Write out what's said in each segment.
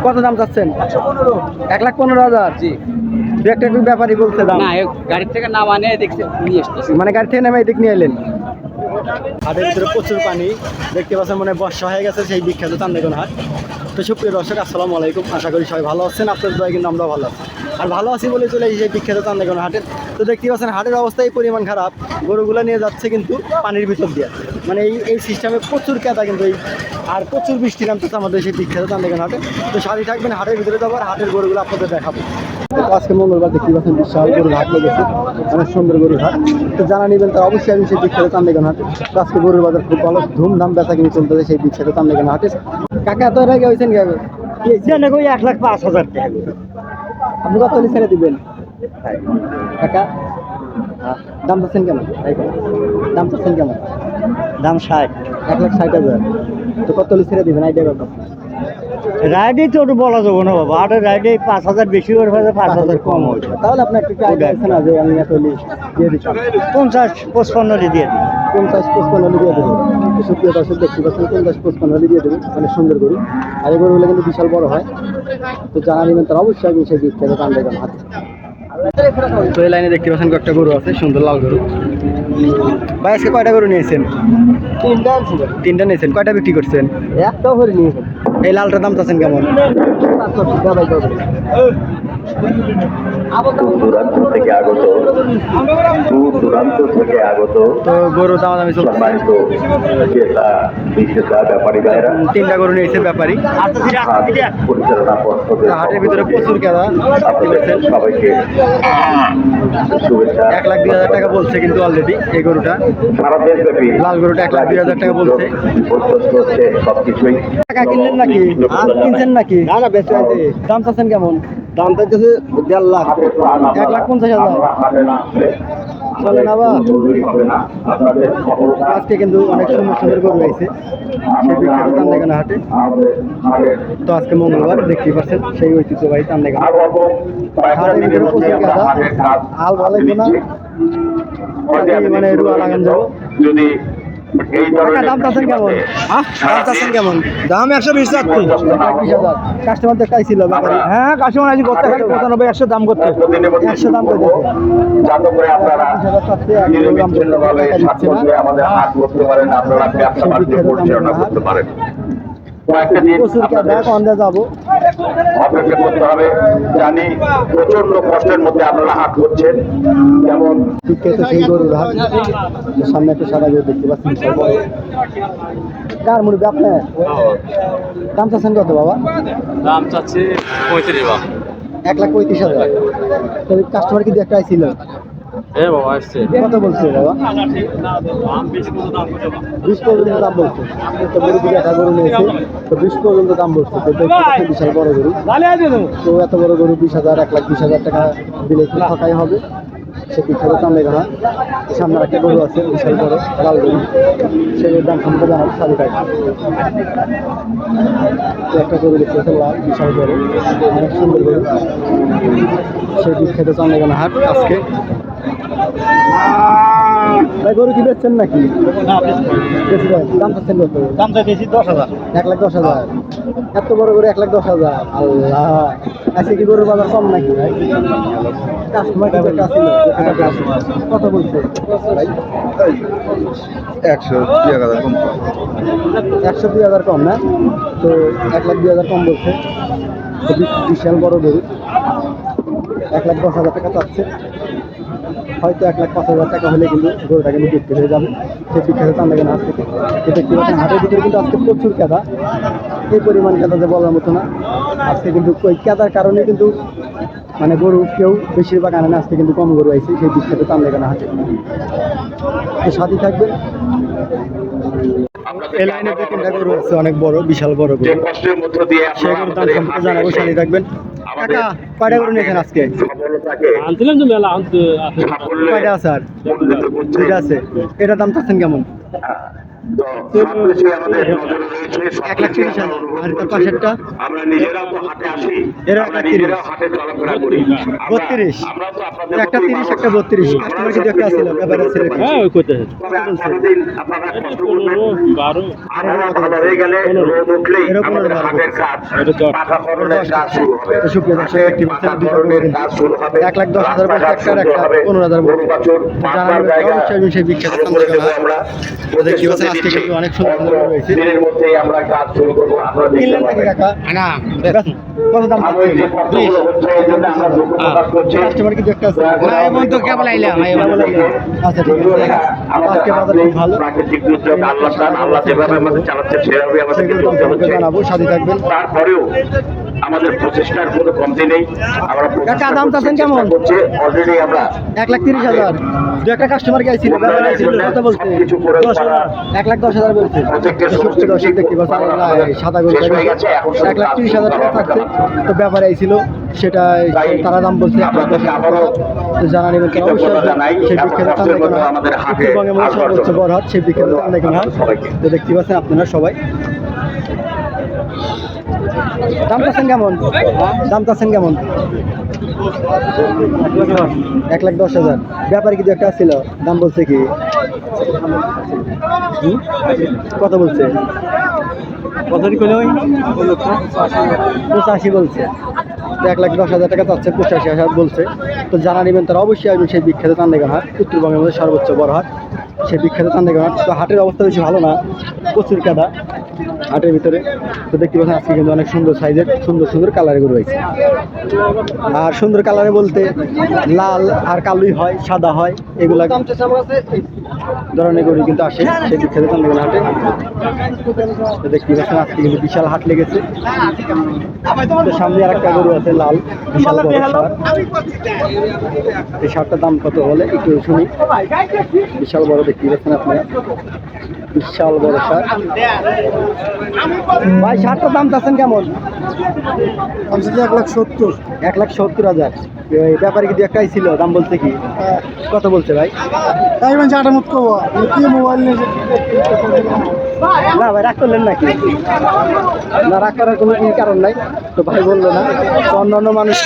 কত দাম চাচ্ছেন? 1,15,000। জি। দু একটা একটু ব্যাপারই বলছে দাম। না গাড়ির থেকে না মানে দেখছি নিয়ে এসতেছি। মানে গাড়ি থেকে নেমে এদিক নিয়ে এলেন। হাটের ভিতরে প্রচুর পানি দেখতে পাচ্ছেন, মানে বর্ষা হয়ে গেছে সেই বিখ্যাত চান্দেগণ হাট। তো সুপ্রিয় দর্শক, আসসালামু আলাইকুম। আশা করি সবাই ভালো আছেন। আপনাদের দয় কিন্তু আমরাও ভালো আছি। আর ভালো আছি বলে চলে এই যে বিখ্যাত চান্দেগণ হাটের। তো দেখতে পাচ্ছেন হাটের অবস্থা এই পরিমাণ খারাপ, গরুগুলো নিয়ে যাচ্ছে কিন্তু পানির ভিতর দিয়ে। মানে এই সিস্টেমে প্রচুর কেতা কিন্তু আর প্রচুর বৃষ্টি নামতেছে আমাদের সেই বিখ্যাত চান্দেগণ হাটে। তো সাথে থাকবেন, হাটের ভিতরে যাবো আর হাটের গরুগুলো আপনাদের দেখাবো। তো আজকে মঙ্গলবার দেখতে পাচ্ছেন বিশাল গরুর হাট লেগেছে, অনেক সুন্দর গরুর হাট। তো জানা নেবেন তার অবশ্যই আমি সেই বিখ্যাত চান্দেগণ হাটে। তো আজকে গরুর বাজার খুব ভালো ধুমধাম বেচা কিনে চলতেছে সেই বিখ্যাত চান্দেগণ হাটে। কাকা এত রেগে হয়েছেন কিভাবে? 1,05,000 টাকা। আপনি কত হলে ছেড়ে দিবেন কাকা? দাম চাচ্ছেন কেমন? দাম চাচ্ছেন কেমন? দাম 60। 1,60,000। তো কত হলে ছেড়ে দিবেন আইডিয়া কত? রাইডে তো ওটা বলা যাবো না বাবা, আটের রাইডে 5,000 বেশি করে ফেলে, 5,000 কম হয়েছে। তাহলে আপনার একটু আইডিয়া আছে না যে আমি এত হলে দিয়ে দিচ্ছি? 50-55 দিয়ে দিই। 50-55 হলে দিয়ে দেবেন। সুপ্রিয় দর্শক দেখতে পাচ্ছেন 50-55 হলে দিয়ে দেবেন, অনেক সুন্দর গরু। আর এই গরুগুলো কিন্তু বিশাল বড় হয়। তো জানা নেবেন তার অবশ্যই আমি সেই বিখ্যাত চান্দেগণ হাট। তো এই লাইনে দেখতে পাচ্ছেন কয়েকটা গরু আছে, সুন্দর লাল গরু। ভাই আজকে কয়টা গরু নিয়েছেন? 3টা নিয়েছেন। কয়টা বিক্রি করছেন? একটাও করে নিয়েছেন। এই লালটার দাম চাচ্ছেন কেমন? দূরান্ত থেকে আগত তো গরু দাম দামি চলছে। সম্মানিত ক্রেতা বিক্রেতা ব্যাপারী ভাইরা, 3টা গরু নিয়েছে ব্যাপারী। হাট পরিচালনা পর্ষদের হাটের ভিতরে প্রচুর কেদা। আপনাদের সবাইকে শুভেচ্ছা। 1,02,000 টাকা বলছে কিন্তু অলরেডি এই গরুটা। সারা দেশব্যাপী লাল গরুটা 1,02,000 টাকা বলছে। বিপর্যস্ত হচ্ছে সবকিছুই। টাকা কিনলেন নাকি? কিনছেন নাকি? না না বেশি আছে। দাম চাচ্ছেন কেমন? দাম চাইতেছে 1.5 লাখ। 1,50,000 চলে না বা? আপনাদের আজকে কিন্তু অনেক সুন্দর সুন্দর গরু হয়েছে সেই বিখ্যাত চান্দেগণ হাটে। তো আজকে মঙ্গলবার দেখতেই পাচ্ছেন সেই ঐতিহ্যবাহী চান্দেগণ হাটের ভিতরে প্রচুর কেদা। হাল ভালো না মানে রুয়া লাগান যাবো। যদি এই ধরনের দাম চাচ্ছেন কেমন? দাম চাচ্ছেন কেমন? দাম 120 চাচ্ছি। 1,20,000। কাস্টমার তো চাইছিল ব্যাপারে। হ্যাঁ কাস্টমার আজ করতে খালি 95 100 দাম করতে। 100 দাম করে দিয়েছে। যাতে করে আপনারা 20,000 চাচ্ছে, এক কিলো দাম করতে নিরবিচ্ছিন্নভাবে টাকা দিচ্ছে সাতপথে না। আমাদের হাট করতে পারেন, আপনারা ব্যবসা বাণিজ্য পরিচালনা করতে পারেন। কয়েকটা দিন প্রচুর কেদা, কন্দে যাবো। অপেক্ষা করতে হবে। জানি প্রচন্ড কষ্টের মধ্যে আপনারা হাট করছেন। যেমন বিখ্যাত সেই গরুর হাট। সামনে একটা সাদা গরু দেখতে পাচ্ছেন বিশাল বড়। কার মুরগি আপনার? দাম চাচ্ছেন কত বাবা? দাম চাচ্ছি 35 বাবা। 1,35,000। তো কাস্টমার কি একটা আইছিল? হ্যাঁ বাবা আসছে। কত বলছে বাবা? দাম বেশি কত দাম করতে বাবা? 20 পর্যন্ত দাম বলছে। তো গরু থেকে একটা গরু নিয়েছে, তো 20 পর্যন্ত দাম বলছে। তো দেখতে পাচ্ছেন বিশাল বড় গরু। তো এত বড় গরু 20,000 1,20,000 টাকা দিলে একটু ঠকাই হবে। সে বিখ্যাত চান্দেগণ হাট। সামনে একটা গরু আছে বিশাল বড় লাল গরু, সেগুলোর দাম সম্পর্কে জানাবো সাথে থাকবে। একটা গরু দেখতে পাচ্ছেন লাল বিশাল বড়, অনেক সুন্দর গরু। সেই বিখ্যাত চান্দেগণ হাট আজকে। ভাই গরু কি বেচছেন নাকি? দাম চাচ্ছেন কত? দাম চাইতেছি 10,000। 1,10,000। এত বড় গরু 1,10,000। আল্লাহ, আজকে কি গরুর বাজার কম নাকি ভাই? কাস্টমার কি একটা ছিল? কত বলছে ভাই? 102,000 কম। 102,000 কম না? তো 1,02,000 কম বলছে। তো বিশাল বড় গরু 1,10,000 টাকা চাচ্ছে। হয়তো 1,05,000 টাকা হলে কিন্তু গরুটা কিন্তু বিক্রি হয়ে যাবে সেই বিখ্যাত চান্দেগণ হাট থেকে। তো দেখতে পাচ্ছেন হাটের ভিতরে কিন্তু আজকে প্রচুর কেদা, এই পরিমাণ কেদা যে বলার মতো না। আজকে কিন্তু ওই কেদার কারণে কিন্তু মানে গরু কেউ বেশিরভাগ আনে না, আজকে কিন্তু কম গরু আইছে সেই বিখ্যাত চান্দেগণ হাটে। তো সাথে থাকবেন। এই লাইনে 2-3টা গরু আছে অনেক বড়, বিশাল বড় গরু। কষ্টের মধ্য দিয়ে সেই গরুর দাম সম্পর্কে জানাবো, সাথে থাকবেন। কাকা কয়টা গরু নিয়েছেন আজকে? আনছিলাম তো মেলা আনতে। কয়টা আছে আর? 2টা আছে। এটার দাম চাচ্ছেন কেমন? তো সবকিছু আমাদের নজরে রয়েছে, 1,30,000 আর তার পাশেরটা আমরা নিজেরাও তো হাটে আসি, এরা আমরা 1,30,000 নিজেরাও হাটে চলাফেরা করি। 32 আমরা তো আপনাদের একটা মতোই 30 মানুষ। একটা 32 কাস্টমার কিন্তু একটা ছিল ব্যাপারে ছিল হ্যাঁ ওই করতে তবে আর কতদিন আপনারা কষ্ট করবেন? আবহাওয়া ভালো হয়ে গেলে রোদ উঠলেই এরকম আমাদের ভালো হাটের কাজ, পাকা করণের কাজ শুরু হবে। তো সুপ্রিয় দর্শক, হাটের একটি পাকা বছর করণের কাজ শুরু হবে। 1,10,000 বলছে, রাস্তাঘাট একটা সুন্দর হবে। 15,000 বলছে। গরু বাছুর বাঁধবার জানাবেন জায়গা অবশ্যই সেই বিখ্যাত চালু করে দেবো আমরা। দেখতে পাচ্ছেন আজকে কিন্তু অনেক সুন্দর সুন্দর গরু রয়েছে। দিনের মধ্যেই আমরা কাজ শুরু করবো, আপনারা দেখতে কিনলেন নাকি পাবেন। কাকা? কত দাম আমি যে কষ্টগুলো হচ্ছে এই জন্য আমরা দুঃখ প্রকাশ করছি। কাস্টমার কি দেখতে আছে? না, এমন তো কেবল আইলাম, আচ্ছা ঠিক আছে। আজকে বাজার খুব ভালো। প্রাকৃতিক দুর্যোগ আল্লাহ যেভাবে আমাদের চালাচ্ছে সেভাবে আমাদেরকে সেগুলো চলতে হচ্ছে। জানাবো, সাথে থাকবেন। তারপরেও আমাদের প্রচেষ্টার কোনো কমতি নেই। আমরা কাকা, দাম চাচ্ছেন কেমন? করছি অলরেডি আমরা 1,30,000 দু একটা কাস্টমার গাইছিল, ব্যাপারে ছিল কত বলছে? কিছু করে করা 1,10,000 বলছে। প্রজেক্টের সমস্ত সুপ্রিয় দর্শক দেখতে পাচ্ছেন, সাদা গরু শেষ হয়ে গেছে, এখন শুধু 1,30,000 টাকা থাকছে। তো ব্যাপারে আইছিল, সেটা তারা দাম বলছে 1,10,000 টাকা। তো জানা নেবেন তো অবশ্যই সেই বিখ্যাত চান্দাইকোনা হাট, উত্তরবঙ্গের মধ্যে সর্বোচ্চ বড় হাট, সেই বিখ্যাত চান্দাইকোনা হাট। তো দেখতে পাচ্ছেন আপনারা সবাই। দাম চাচ্ছেন কেমন? দাম চাচ্ছেন কেমন? 1,10,000। ব্যাপারে কি দু একটা ছিল, দাম বলছে কি? হুম? কত বলছে? 85 বলছে। তো 1,10,000 টাকা চাচ্ছে, 85,000 বলছে। তো জানা নেবেন তারা অবশ্যই আসবেন সেই বিখ্যাত চান্দাইকোনা হাট, উত্তরবঙ্গের মধ্যে সর্বোচ্চ বড় হাট, সেই বিখ্যাত চান্দাইকোনা হাট। তো হাটের অবস্থা বেশি ভালো না, প্রচুর কাদা হাটের ভিতরে। তো দেখতে পাচ্ছেন আজকে কিন্তু অনেক সুন্দর সাইজের সুন্দর সুন্দর কালারের গরু রয়েছে। আর সুন্দর কালারে বলতে লাল আর কালোই হয়, সাদা হয়, এগুলা ধরনের গরু কিন্তু আসে সেই বিখ্যাত চান্দাইকোনা হাটে। তো দেখতে পাচ্ছেন আজকে কিন্তু বিশাল হাট লেগেছে। তো সামনে আর একটা গরু আছে লাল, বিশাল বড় ষাঁড়। এই ষাঁড়টার দাম কত বলে একটু শুনি। বিশাল বড় দেখতে পাচ্ছেন আপনারা, বিশাল বড় ষাঁড়। ভাই ষাঁড়টার দাম চাচ্ছেন কেমন? 1,70,000। 1,70,000। এই ব্যাপারে কি দু একটাই ছিল, দাম বলছে কি? কত বলছে ভাই? তাই মানে আটা মত কো কি মোবাইল নিয়ে না ভাই রাগ করলেন নাকি? না, রাগ করার কোনো কারণ নাই। তো ভাই বললো না। তো অন্য মানুষ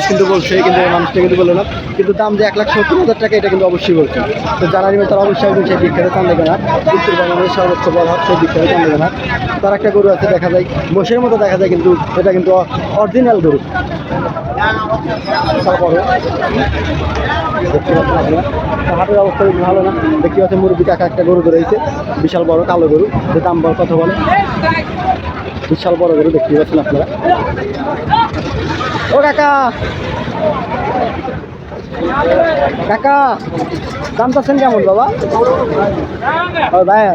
কিন্তু বলছে, কিন্তু এই মানুষটা কিন্তু বললো না। কিন্তু দাম যে 1,70,000 টাকা, এটা কিন্তু অবশ্যই বলছে। তো যারা নিবে তারা অবশ্যই আসবেন সেই বিখ্যাত চান্দাইকোনা হাট, উত্তরবঙ্গের সর্বোচ্চ বড় হাট, সেই বিখ্যাত চান্দাইকোনা হাট। তার একটা গরু আছে দেখা যায় মোষের মতো দেখা যায়, কিন্তু এটা কিন্তু অরিজিনাল গরু। তারপরে দেখতে পাচ্ছেন আপনারা, তো হাটের অবস্থা বেশ ভালো না। দেখতে পাচ্ছেন মুরব্বী কাকা একটা গরু ধরেছে, বিশাল বড় কালো গরু। যে দাম বড় কথা বলে, বিশাল বড় গরু দেখতে পাচ্ছেন আপনারা। ও কাকা, কাকা দাম চাচ্ছেন কেমন বাবা? ও ভাইয়া,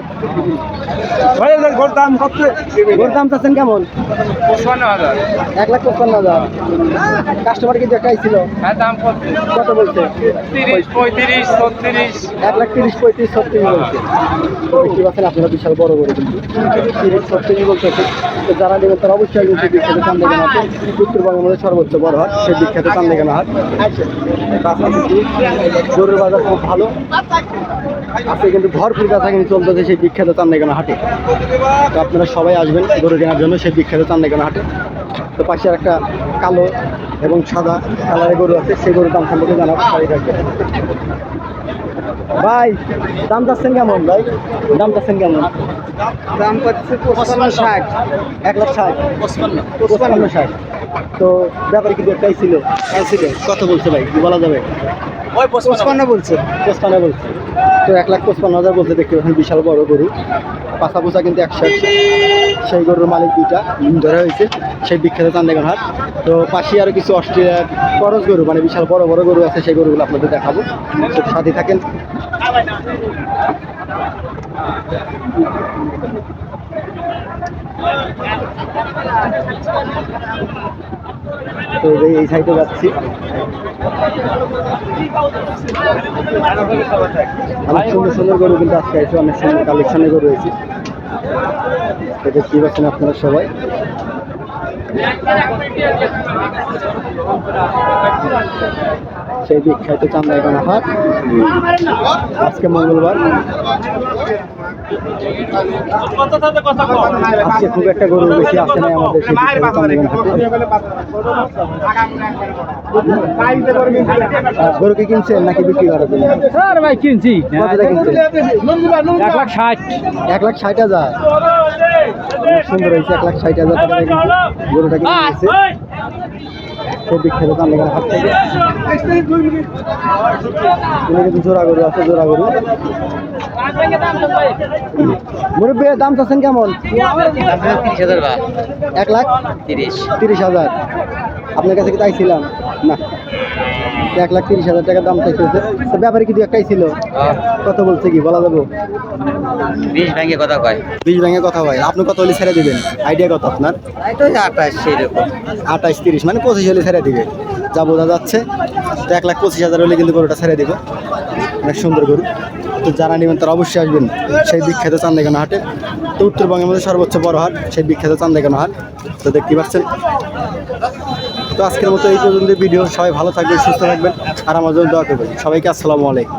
গোর দাম চাচ্ছেন কেমন? 1,55,000। কাস্টমার কিন্তু একটা ছিল, কত বলছে? 35, 36। 1,30,000, 35, 36 বলছে। দেখতে পাচ্ছেন আপনারা, বিশাল বড় গরু কিন্তু 30, 36 বলতেছে। তো যারা নেবেন তারা অবশ্যই আসবেন সেই বিখ্যাত চান্দাইকোনা হাটে, উত্তরবঙ্গের মধ্যে সর্বোচ্চ বড় হাট, সেই বিখ্যাত চান্দাইকোনা হাট। কাছাকাছি গরুর বাজার খুব ভালো আছে, কিন্তু ভরপুর কাছা কিন্তু চলতেছে সেই বিখ্যাত চান্দাইকোনা হাটে। তো আপনারা সবাই আসবেন গরু কেনার জন্য সেই বিখ্যাত চান্দাইকোনা হাটে। তো পাশে আর একটা কালো এবং সাদা কালারের গরু আছে, সেই গরুর দাম সম্পর্কে জানাবো, সারি থাকবে। ভাই দাম চাচ্ছেন কেমন? ভাই দাম চাচ্ছেন কেমন? দাম পাচ্ছে 55-60। 1,60,000, 55-60। তো ব্যাপারে কিন্তু একটাই ছিল, কত বলছে ভাই বলা যাবে? 55 বলছে। 55 বলছে। তো 1,55,000 বলতে দেখতে পাচ্ছেন, বিশাল বড় গরু, পাছা পোছা কিন্তু 100। সেই গরুর মালিক দুইটা ধরা হয়েছে সেই বিখ্যাত চান্দাইকোনা হাট। তো পাশে আরও কিছু অস্ট্রেলিয়ার করস গরু, মানে বিশাল বড় বড় গরু আছে, সেই গরুগুলো আপনাদের দেখাবো, সাথে থাকেন। তো এই সাইডে যাচ্ছি, অনেক সুন্দর সুন্দর গরু কিন্তু আজকে আছে, অনেক সুন্দর কালেকশনের গরু রয়েছে। এটা কি পাচ্ছেন আপনারা সবাই। সেই বিখ্যাত চান্দাইকোনা হাট, আজকে মঙ্গলবার। আজকে খুব একটা গরু বেশি আসে নাই আমাদের সেই বিখ্যাত চান্দিগণ হাটে। গরু কি কিনছেন নাকি বিক্রি করার জন্য? স্যার ভাই কিনছি কতটা কিনছেন? 1,60,000 1,60,000। অনেক সুন্দর হয়েছে, 1,60,000 টাকা দিয়ে কিন্তু গরুটা কিনেছে সেই বিখ্যাত চান্দিগণ হাট থেকে। এখানে কিন্তু জোড়া গরু আছে, জোড়া গরু। মুরব্বী দাম চাচ্ছেন কেমন? 1,30,000। আপনার কাছে কি চাইছিলাম না? 1,30,000 টাকা দাম চাইছে। তো ব্যাপারে কি দু একটাই ছিল? কত বলছে কি বলা যাবো? 20 ভেঙে কথা কয় 20 ভেঙে কথা হয়। আপনি কত হলে ছেড়ে দিবেন? আইডিয়া কত আপনার? 28 সেরকম 28-30 মানে 25 হলে ছেড়ে দিবে, যা বোঝা যাচ্ছে। তো 1,25,000 হলে কিন্তু গরুটা ছেড়ে দিব। অনেক সুন্দর গরু। তো যারা নেবেন তারা অবশ্যই আসবেন সেই বিখ্যাত চান্দিগণ হাটে। তো উত্তরবঙ্গের মধ্যে সর্বোচ্চ বড় হাট সেই বিখ্যাত চান্দিগণ হাট। তো দেখতে পাচ্ছেন। তো আজকের মতো এই পর্যন্ত ভিডিও। সবাই ভালো থাকবেন, সুস্থ থাকবেন আর আমার জন্য দোয়া করবেন। সবাইকে আসসালামু আলাইকুম।